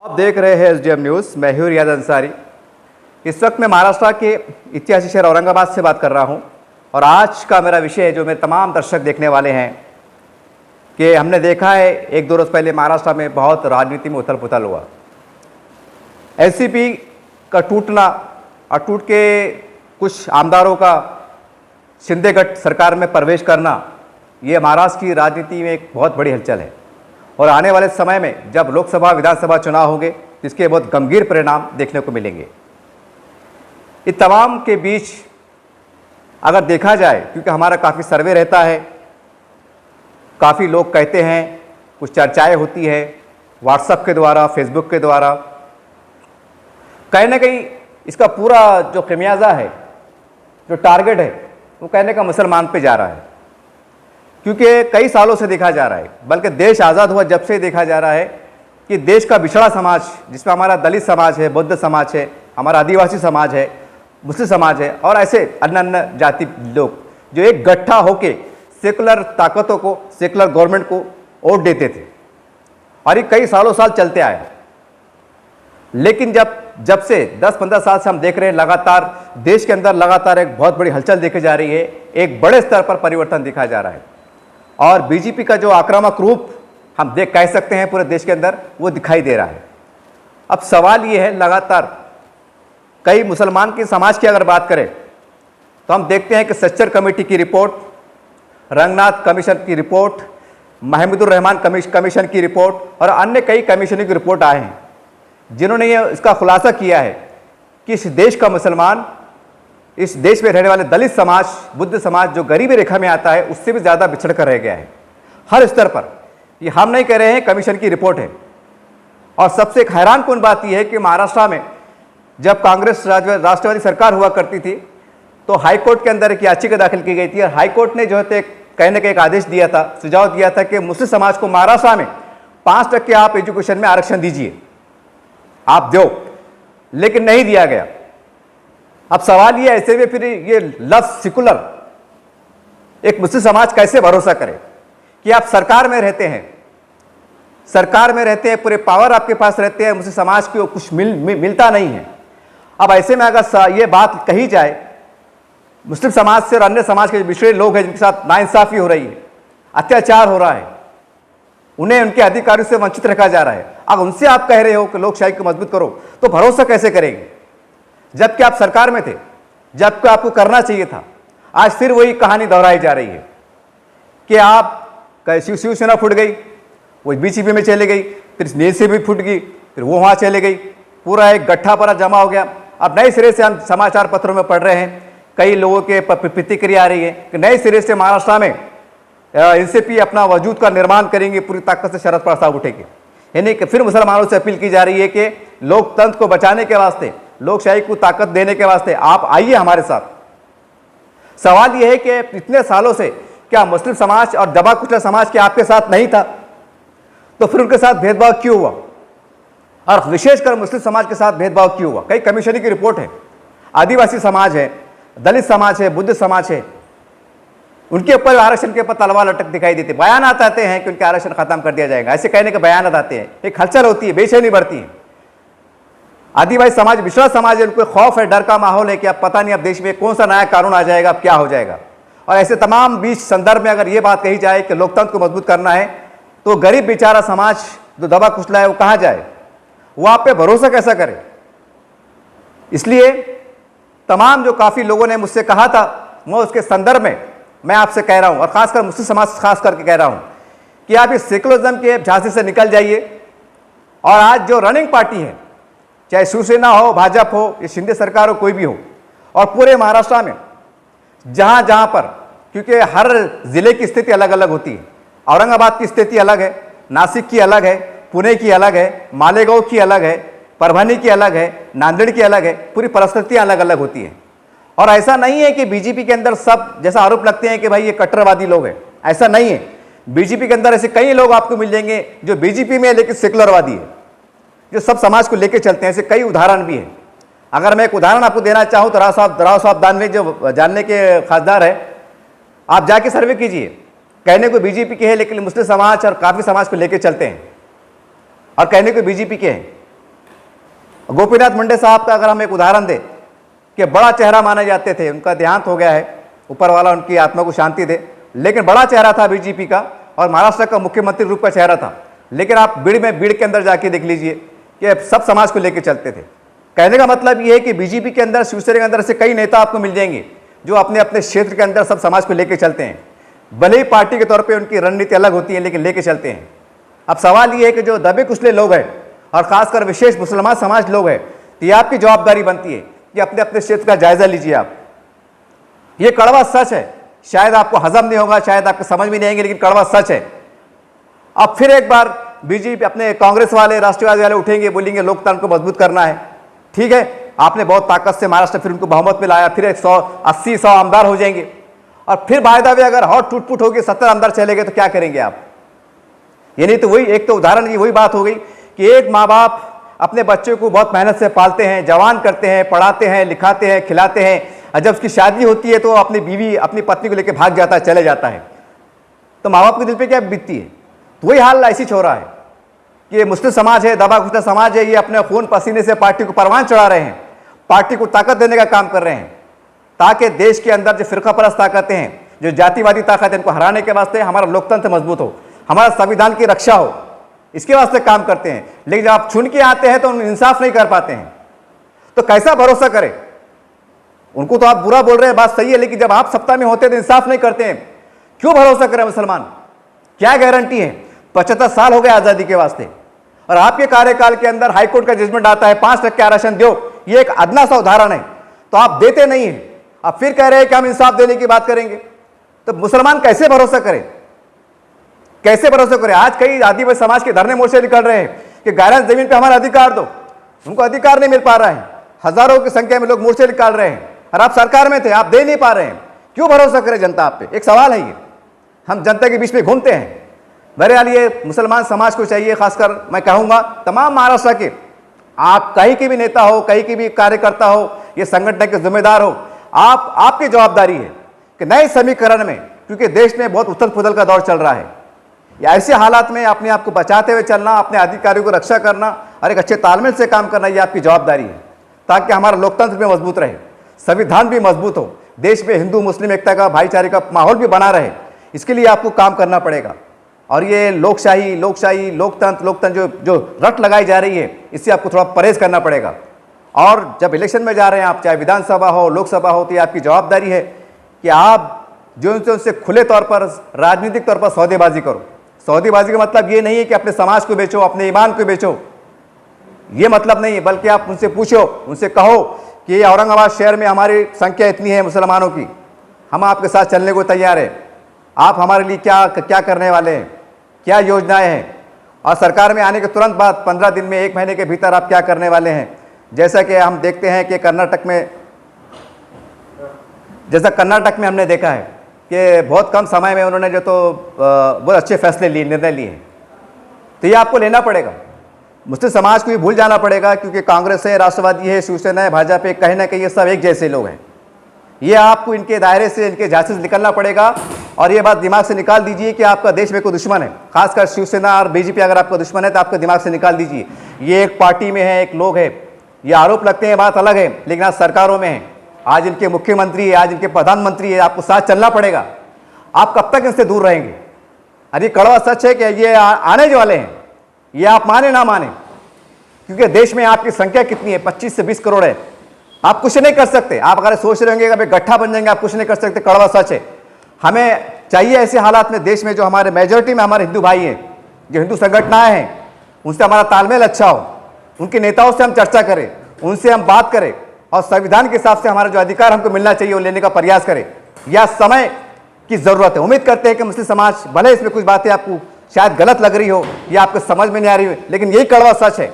आप देख रहे हैं एसडीएम न्यूज़। मैं हूं रियाज अंसारी। इस वक्त मैं महाराष्ट्र के ऐतिहासिक शहर औरंगाबाद से बात कर रहा हूं और आज का मेरा विषय जो मेरे तमाम दर्शक देखने वाले हैं कि हमने देखा है एक दो रोज़ पहले महाराष्ट्र में बहुत राजनीति में उथल पुथल हुआ। एनसीपी का टूटना और टूट के कुछ आमदारों का शिंदे गठ सरकार में प्रवेश करना, ये महाराष्ट्र की राजनीति में एक बहुत बड़ी हलचल है और आने वाले समय में जब लोकसभा विधानसभा चुनाव होंगे तो इसके बहुत गंभीर परिणाम देखने को मिलेंगे। इस तमाम के बीच अगर देखा जाए, क्योंकि हमारा काफ़ी सर्वे रहता है, काफ़ी लोग कहते हैं, कुछ चर्चाएं होती है व्हाट्सएप के द्वारा, फेसबुक के द्वारा, कहीं ना कहीं इसका पूरा जो खमियाजा है, जो टारगेट है, वो कहने का मुसलमान पे जा रहा है। क्योंकि कई सालों से देखा जा रहा है, बल्कि देश आज़ाद हुआ जब से देखा जा रहा है कि देश का पिछड़ा समाज, जिसमें हमारा दलित समाज है, बौद्ध समाज है, हमारा आदिवासी समाज है, मुस्लिम समाज है और ऐसे अन्य अन्य जाति लोग जो एक गट्ठा होके सेकुलर ताकतों को, सेकुलर गवर्नमेंट को वोट देते थे और ये कई साल चलते आए। लेकिन जब से 10-15 साल से हम देख रहे हैं लगातार देश के अंदर लगातार एक बहुत बड़ी हलचल देखी जा रही है, एक बड़े स्तर पर परिवर्तन दिखा जा रहा है और बीजेपी का जो आक्रामक रूप हम कह सकते हैं पूरे देश के अंदर, वो दिखाई दे रहा है। अब सवाल ये है, लगातार कई मुसलमान के समाज की अगर बात करें तो हम देखते हैं कि सच्चर कमेटी की रिपोर्ट, रंगनाथ कमीशन की रिपोर्ट, महमूदुर रहमान कमीशन की रिपोर्ट और अन्य कई कमीशनों की रिपोर्ट आए हैं जिन्होंने ये इसका खुलासा किया है कि इस देश का मुसलमान, इस देश में रहने वाले दलित समाज, बुद्ध समाज जो गरीबी रेखा में आता है, उससे भी ज़्यादा बिछड़ कर रह गया है हर स्तर पर। ये हम नहीं कह रहे हैं, कमीशन की रिपोर्ट है। और सबसे एक हैरानकुन बात यह है कि महाराष्ट्र में जब कांग्रेस राष्ट्रवादी सरकार हुआ करती थी तो हाईकोर्ट के अंदर एक याचिका दाखिल की गई थी और हाईकोर्ट ने जो है कहने का एक आदेश दिया था, सुझाव दिया था कि मुस्लिम समाज को महाराष्ट्र में 5% आप एजुकेशन में आरक्षण दीजिए, आप दो, लेकिन नहीं दिया गया। अब सवाल ये ऐसे में फिर ये लफ्ज सेकुलर एक मुस्लिम समाज कैसे भरोसा करे कि आप सरकार में रहते हैं, पूरे पावर आपके पास रहते हैं, मुस्लिम समाज को कुछ मिलता नहीं है। अब ऐसे में अगर ये बात कही जाए, मुस्लिम समाज से और अन्य समाज के पिछड़े लोग हैं जिनके साथ नाइंसाफी हो रही है, अत्याचार हो रहा है, उन्हें उनके अधिकारों से वंचित रखा जा रहा है, अब उनसे आप कह रहे हो कि लोकशाही को मजबूत करो, तो भरोसा कैसे करेंगे जबकि आप सरकार में थे, जबकि आपको करना चाहिए था। आज फिर वही कहानी दोहराई जा रही है कि आप शिवसेना फूट गई, वो बीजेपी में चले गई, फिर एनसीपी फूट गई, फिर वो वहाँ चले गई, पूरा एक गट्ठा परा जमा हो गया। अब नए सिरे से हम समाचार पत्रों में पढ़ रहे हैं, कई लोगों के प्रतिक्रिया आ रही है कि नए सिरे से महाराष्ट्र में एनसीपी अपना वजूद का निर्माण करेंगे, पूरी ताकत से शरद प्रस्ताव उठेंगे। यानी कि फिर मुसलमानों से अपील की जा रही है कि लोकतंत्र को बचाने के वास्ते, लोकशाही को ताकत देने के वास्ते आप आइए हमारे साथ। सवाल यह है कि इतने सालों से क्या मुस्लिम समाज और दबा कुचला समाज के आपके साथ नहीं था, तो फिर उनके साथ भेदभाव क्यों हुआ और विशेषकर मुस्लिम समाज के साथ भेदभाव क्यों हुआ? कई कमीशन की रिपोर्ट है, आदिवासी समाज है, दलित समाज है, बुद्ध समाज है, उनके ऊपर आरक्षण के ऊपर तलवार लटक दिखाई देती, बयान आते हैं कि उनके आरक्षण खत्म कर दिया जाएगा, ऐसे कहने के बयान आते हैं, एक हलचल होती है, बेचैनी बढ़ती है। आदिवासी समाज पिछड़ा समाज है, उनको खौफ है, डर का माहौल है कि अब पता नहीं अब देश में कौन सा नया कानून आ जाएगा, अब क्या हो जाएगा। और ऐसे तमाम बीच संदर्भ में अगर ये बात कही जाए कि लोकतंत्र को मजबूत करना है तो गरीब बेचारा समाज जो दबा कुचला है वो कहाँ जाए, वो आप पे भरोसा कैसा करे? इसलिए तमाम जो काफ़ी लोगों ने मुझसे कहा था, मैं उसके संदर्भ में मैं आपसे कह रहा हूँ और खासकर मुस्लिम समाज खास करके कह रहा हूँ कि आप इस सेकुलरिज्म के झांसे से निकल जाइए और आज जो रनिंग पार्टी है, चाहे शिवसेना हो, भाजपा हो, या शिंदे सरकार हो, कोई भी हो, और पूरे महाराष्ट्र में जहाँ जहाँ पर, क्योंकि हर ज़िले की स्थिति अलग अलग होती है, औरंगाबाद की स्थिति अलग है, नासिक की अलग है, पुणे की अलग है, मालेगांव की अलग है, परभनी की अलग है, नांदेड़ की अलग है, पूरी परिस्थितियाँ अलग अलग होती हैं। और ऐसा नहीं है कि बीजेपी के अंदर सब जैसा आरोप लगते हैं कि भाई ये कट्टरवादी लोग हैं, ऐसा नहीं है। बीजेपी के अंदर ऐसे कई लोग आपको मिल जाएंगे जो बीजेपी में है लेकिन सेकुलरवादी है, जो सब समाज को लेकर चलते हैं, ऐसे कई उदाहरण भी हैं। अगर मैं एक उदाहरण आपको देना चाहूँ तो राव साहब दानवे जो जानने के खासदार है, आप जाके सर्वे कीजिए, कहने को बीजेपी के हैं लेकिन मुस्लिम समाज और काफ़ी समाज को लेकर चलते हैं और कहने को बीजेपी के हैं। गोपीनाथ मुंडे साहब का अगर हम एक उदाहरण दें कि बड़ा चेहरा माने जाते थे, उनका देहांत हो गया है, ऊपर वाला उनकी आत्मा को शांति दे, लेकिन बड़ा चेहरा था बीजेपी का और महाराष्ट्र का मुख्यमंत्री रूप का चेहरा था। लेकिन आप बीड़ के अंदर जाके देख लीजिए कि सब समाज को लेकर चलते थे। कहने का मतलब ये है कि बीजेपी के अंदर, शिवसेना के अंदर से कई नेता आपको मिल जाएंगे जो अपने अपने क्षेत्र के अंदर सब समाज को लेकर चलते हैं। भले ही पार्टी के तौर पे उनकी रणनीति अलग होती है, लेकिन लेके चलते हैं। अब सवाल ये है कि जो दबे कुचले लोग हैं और खासकर विशेष मुसलमान समाज लोग हैं, तो ये आपकी जवाबदारी बनती है कि अपने अपने क्षेत्र का जायजा लीजिए आप। ये कड़वा सच है, शायद आपको हजम नहीं होगा, शायद आपको समझ में नहीं आएंगे, लेकिन कड़वा सच है। अब फिर एक बार बीजेपी, अपने कांग्रेस वाले, राष्ट्रवादी वाले उठेंगे, बोलेंगे लोकतंत्र को मजबूत करना है। ठीक है, आपने बहुत ताकत से महाराष्ट्र फिर उनको बहुमत में लाया, फिर 180-100 आमदार हो जाएंगे और फिर बाय द वे अगर हॉट टूट होगी 70 आमदार चले गए तो क्या करेंगे आप? ये नहीं तो वही एक तो उदाहरण की वही बात हो गई कि एक माँ बाप अपने बच्चे को बहुत मेहनत से पालते हैं, जवान करते हैं, पढ़ाते हैं, लिखाते हैं, खिलाते हैं, और जब उसकी शादी होती है तो अपनी बीवी, अपनी पत्नी को लेकर भाग जाता है, चले जाता है। तो माँ बाप के दिल पे क्या बीतती है? तो वही हाल ऐसी हो रहा है कि ये मुस्लिम समाज है, दबा कुचला समाज है, ये अपने खून पसीने से पार्टी को परवान चढ़ा रहे हैं, पार्टी को ताकत देने का काम कर रहे हैं, ताकि देश के अंदर जो फिरका परस्त ताकतें हैं, जो जातिवादी ताकत है, इनको हराने के वास्ते हमारा लोकतंत्र मजबूत हो, हमारा संविधान की रक्षा हो, इसके वास्ते काम करते हैं। लेकिन जब आप चुन के आते हैं तो इंसाफ नहीं कर पाते हैं, तो कैसा भरोसा करें? उनको तो आप बुरा बोल रहे हैं, बात सही है, लेकिन जब आप सत्ता में होते हैं तो इंसाफ नहीं करते हैं। क्यों भरोसा करें मुसलमान? क्या गारंटी है? 75 साल हो गए आजादी के वास्ते और आपके कार्यकाल के अंदर हाईकोर्ट का जजमेंट आता है 5% आरक्षण दो, ये एक अदना सा उदाहरण है, तो आप देते नहीं हैं। आप फिर कह रहे हैं कि हम इंसाफ देने की बात करेंगे, तो मुसलमान कैसे भरोसा करें? कैसे भरोसा करें? आज कई आदिवासी समाज के धरने मोर्चे निकल रहे हैं कि गायरन जमीन पे हमारा अधिकार दो, उनको अधिकार नहीं मिल पा रहा है। हजारों की संख्या में लोग मोर्चे निकाल रहे हैं और आप सरकार में थे, आप दे नहीं पा रहे हैं। क्यों भरोसा करे जनता आप पे? एक सवाल है ये। हम जनता के बीच में घूमते हैं। बहरहाल ये मुसलमान समाज को चाहिए, खासकर मैं कहूँगा तमाम महाराष्ट्र के, आप कहीं के भी नेता हो, कहीं के भी कार्यकर्ता हो, ये संगठन के जिम्मेदार हो, आपकी जवाबदारी है कि नए समीकरण में, क्योंकि देश में बहुत उथल पुथल का दौर चल रहा है, या ऐसे हालात में अपने आप को बचाते हुए चलना, अपने अधिकारियों को रक्षा करना और एक अच्छे तालमेल से काम करना, ये आपकी जवाबदारी है, ताकि हमारा लोकतंत्र भी मजबूत रहे, संविधान भी मजबूत हो, देश में हिंदू मुस्लिम एकता का, भाईचारे का माहौल भी बना रहे। इसके लिए आपको काम करना पड़ेगा। और ये लोकशाही लोकतंत्र जो रट लगाई जा रही है, इससे आपको थोड़ा परहेज करना पड़ेगा। और जब इलेक्शन में जा रहे हैं आप, चाहे विधानसभा हो, लोकसभा हो, तो ये आपकी जवाबदारी है कि आप जो उनसे खुले तौर पर, राजनीतिक तौर पर सौदेबाजी करो। सौदेबाजी का मतलब ये नहीं है कि अपने समाज को बेचो, अपने ईमान को बेचो, ये मतलब नहीं है, बल्कि आप उनसे पूछो, उनसे कहो कि औरंगाबाद शहर में हमारी संख्या इतनी है मुसलमानों की, हम आपके साथ चलने को तैयार है, आप हमारे लिए क्या करने वाले हैं, क्या योजनाएं हैं, और सरकार में आने के तुरंत बाद 15 दिन में, 1 महीने के भीतर आप क्या करने वाले हैं। जैसा कि हम देखते हैं कि कर्नाटक में हमने देखा है कि बहुत कम समय में उन्होंने बहुत अच्छे फैसले लिए, निर्णय लिए, तो ये आपको लेना पड़ेगा। मुस्लिम समाज को भी भूल जाना पड़ेगा, क्योंकि कांग्रेस है, राष्ट्रवादी है, शिवसेना है, भाजपा है, कहीं ना कहीं ये सब एक जैसे लोग हैं। ये आपको इनके दायरे से, इनके झांसे से निकलना पड़ेगा। और ये बात दिमाग से निकाल दीजिए कि आपका देश में कोई दुश्मन है, खासकर शिवसेना और बीजेपी अगर आपका दुश्मन है तो आपके दिमाग से निकाल दीजिए। ये एक पार्टी में है, एक लोग है, ये आरोप लगते हैं, बात अलग है, लेकिन आज सरकारों में है, आज इनके मुख्यमंत्री है, आज इनके प्रधानमंत्री है, आपको साथ चलना पड़ेगा। आप कब तक इनसे दूर रहेंगे? अरे कड़वा सच है कि ये आने जो वाले हैं, ये आप माने ना माने, क्योंकि देश में आपकी संख्या कितनी है, 25 से 20 करोड़ है। आप कुछ नहीं कर सकते। आप अगर सोच रहे होंगे कि गट्ठा बन जाएंगे, आप कुछ नहीं कर सकते, कड़वा सच है। हमें चाहिए ऐसे हालात में देश में जो हमारे मेजॉरिटी में हमारे हिंदू भाई हैं, जो हिंदू संगठनाएं हैं, उनसे हमारा तालमेल अच्छा हो, उनके नेताओं से हम चर्चा करें, उनसे हम बात करें और संविधान के हिसाब से हमारा जो अधिकार हमको मिलना चाहिए वो लेने का प्रयास करें। यह समय की जरूरत है। उम्मीद करते हैं कि मुस्लिम समाज, भले इसमें कुछ बातें आपको शायद गलत लग रही हो या आपको समझ में नहीं आ रही हो, लेकिन यही कड़वा सच है।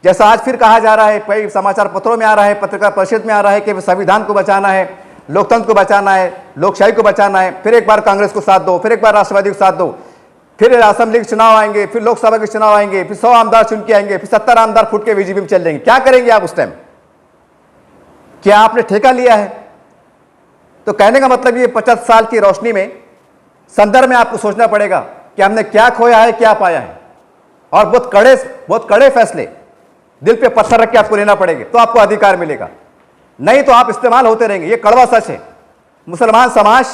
जैसा आज फिर कहा जा रहा है, कई समाचार पत्रों में आ रहा है, पत्रकार परिषद में आ रहा है कि संविधान को बचाना है, लोकतंत्र को बचाना है, लोकशाही को बचाना है, फिर एक बार कांग्रेस को साथ दो, फिर एक बार राष्ट्रवादी को साथ दो, फिर असेंबली के चुनाव आएंगे, फिर लोकसभा के चुनाव आएंगे, फिर 100 आमदार चुन के आएंगे, फिर 70 आमदार फुट के बीजेपी में चल जाएंगे। क्या करेंगे आप उस टाइम? क्या आपने ठेका लिया है? तो कहने का मतलब ये 50 साल की रोशनी में, संदर्भ में आपको सोचना पड़ेगा कि हमने क्या खोया है, क्या पाया है, और बहुत कड़े फैसले दिल पे पत्थर रख के आपको लेना पड़ेगा, तो आपको अधिकार मिलेगा, नहीं तो आप इस्तेमाल होते रहेंगे। ये कड़वा सच है। मुसलमान समाज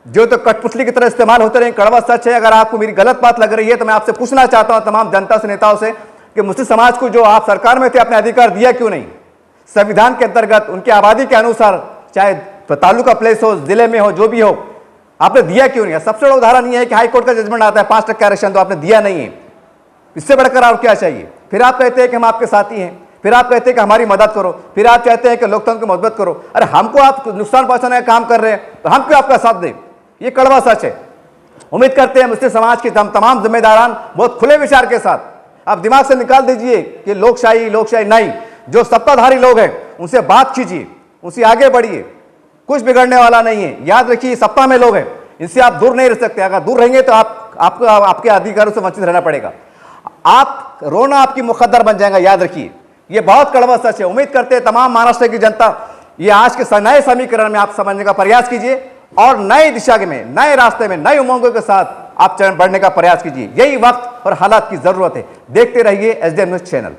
जो तो कठपुतली की तरह इस्तेमाल होते रहेंगे, कड़वा सच है। अगर आपको मेरी गलत बात लग रही है तो मैं आपसे पूछना चाहता हूं तमाम जनता से, नेताओं से, कि मुस्लिम समाज को जो आप सरकार में थे आपने अधिकार दिया क्यों नहीं? संविधान के अंतर्गत उनकी आबादी के अनुसार, चाहे तालुका प्लेस हो, जिले में हो, जो भी हो, आपने दिया क्यों नहीं? सबसे बड़ा उदाहरण यह है कि हाईकोर्ट का जजमेंट आता है 5% आरक्षण, तो आपने दिया नहीं है। इससे बढ़कर और क्या चाहिए? फिर आप कहते हैं कि हम आपके साथी हैं, फिर आप कहते हैं कि हमारी मदद करो, फिर आप चाहते हैं कि लोकतंत्र को मजबूत करो। अरे हमको आप नुकसान पहुंचाने का काम कर रहे हैं तो हम क्यों आपका साथ दें? ये कड़वा सच है। उम्मीद करते हैं मुस्लिम समाज के तमाम जिम्मेदारान बहुत खुले विचार के साथ, आप दिमाग से निकाल दीजिए कि लोकशाही लोकशाही नहीं। जो सत्ताधारी लोग हैं उनसे बात कीजिए, उनसे आगे बढ़िए, कुछ बिगड़ने वाला नहीं है। याद रखिए, सत्ता में लोग हैं, इनसे आप दूर नहीं रह सकते। अगर दूर रहेंगे तो आपको आपके अधिकारों से वंचित रहना पड़ेगा। आप रोना आपकी मुकद्दर बन जाएगा, याद रखिए। ये बहुत कड़वा सच है। उम्मीद करते हैं तमाम महाराष्ट्र की जनता ये आज के नए समीकरण में आप समझने का प्रयास कीजिए और नई दिशा में, नए रास्ते में, नए उमंगों के साथ आप बढ़ने का प्रयास कीजिए। यही वक्त और हालात की जरूरत है। देखते रहिए एसडीएम न्यूज चैनल।